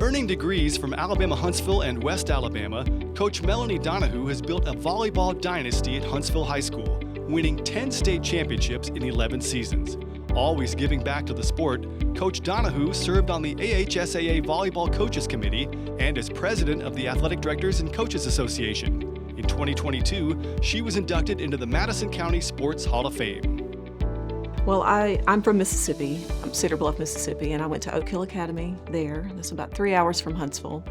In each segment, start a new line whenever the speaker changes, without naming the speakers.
Earning degrees from Alabama-Huntsville and West Alabama, Coach Melanie Donahoo has built a volleyball dynasty at Huntsville High School, winning 10 state championships in 11 seasons. Always giving back to the sport, Coach Donahoo served on the AHSAA Volleyball Coaches Committee and as president of the Athletic Directors and Coaches Association. In 2022, she was inducted into the Madison County Sports Hall of Fame.
Well, I'm from Mississippi. I'm Cedar Bluff, Mississippi, and I went to Oak Hill Academy there. That's about 3 hours from Huntsville.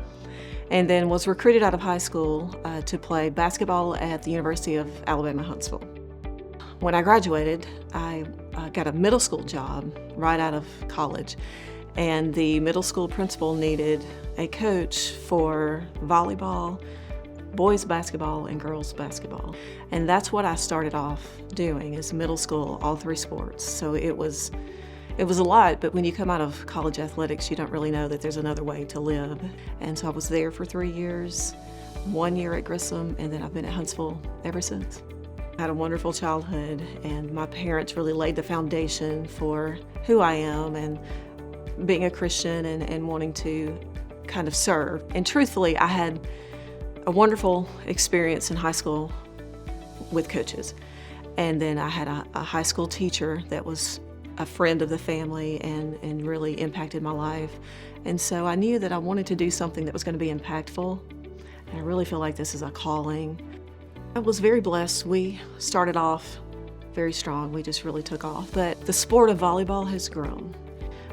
And then was recruited out of high school to play basketball at the University of Alabama-Huntsville. When I graduated, I got a middle school job right out of college. And the middle school principal needed a coach for volleyball, boys basketball, and girls basketball. And that's what I started off doing, is middle school, all three sports. So it was a lot, but when you come out of college athletics, you don't really know that there's another way to live. And so I was there for 3 years, 1 year at Grissom, and then I've been at Huntsville ever since. I had a wonderful childhood, and my parents really laid the foundation for who I am and being a Christian and wanting to kind of serve. And truthfully, I had a wonderful experience in high school with coaches. And then I had a high school teacher that was a friend of the family and really impacted my life. And so I knew that I wanted to do something that was going to be impactful. And I really feel like this is a calling. I was very blessed. We started off very strong. We just really took off. But the sport of volleyball has grown.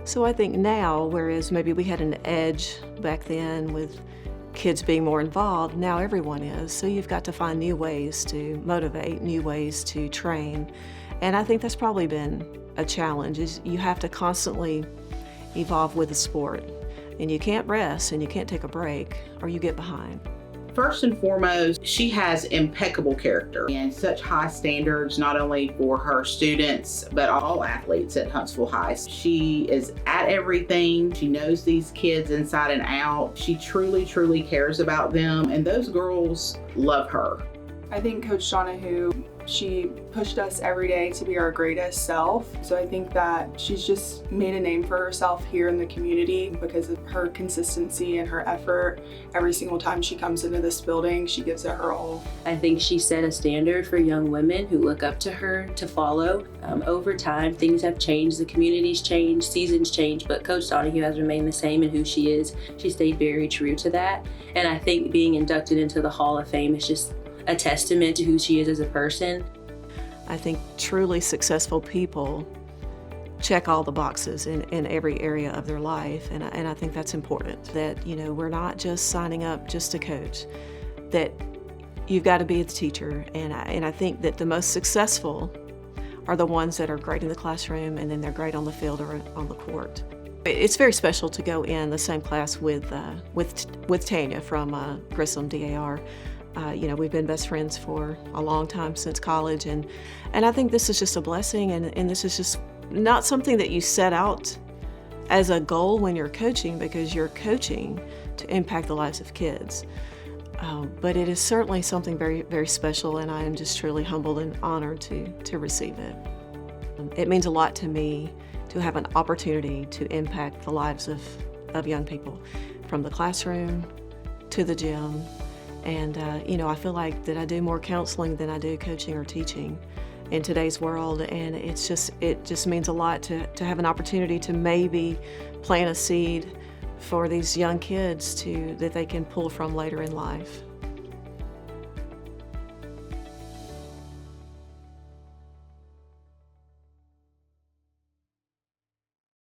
So I think now, whereas maybe we had an edge back then with kids being more involved, now everyone is. So you've got to find new ways to motivate, new ways to train. And I think that's probably been a challenge, is you have to constantly evolve with the sport. And you can't rest and you can't take a break or you get behind.
First and foremost, she has impeccable character and such high standards, not only for her students, but all athletes at Huntsville High. She is at everything. She knows these kids inside and out. She truly, truly cares about them, and those girls love her.
I think Coach Donahoo, she pushed us every day to be our greatest self. So I think that she's just made a name for herself here in the community because of her consistency and her effort. Every single time she comes into this building, she gives it her all.
I think she set a standard for young women who look up to her to follow. Over time, things have changed, the community's changed, seasons changed, but Coach Donahoo has remained the same in who she is. She stayed very true to that. And I think being inducted into the Hall of Fame is just a testament to who she is as a person.
I think truly successful people check all the boxes in every area of their life, and I think that's important, that, you know, we're not just signing up just to coach, that you've got to be a teacher, and I think that the most successful are the ones that are great in the classroom and then they're great on the field or on the court. It's very special to go in the same class with Tanya from Grissom DAR. You know, we've been best friends for a long time, since college, and I think this is just a blessing, and this is just not something that you set out as a goal when you're coaching, because you're coaching to impact the lives of kids. But it is certainly something very, very special, and I am just truly humbled and honored to receive it. It means a lot to me to have an opportunity to impact the lives of young people, from the classroom to the gym. And, you know, I feel like that I do more counseling than I do coaching or teaching in today's world. And it just means a lot to have an opportunity to maybe plant a seed for these young kids that they can pull from later in life.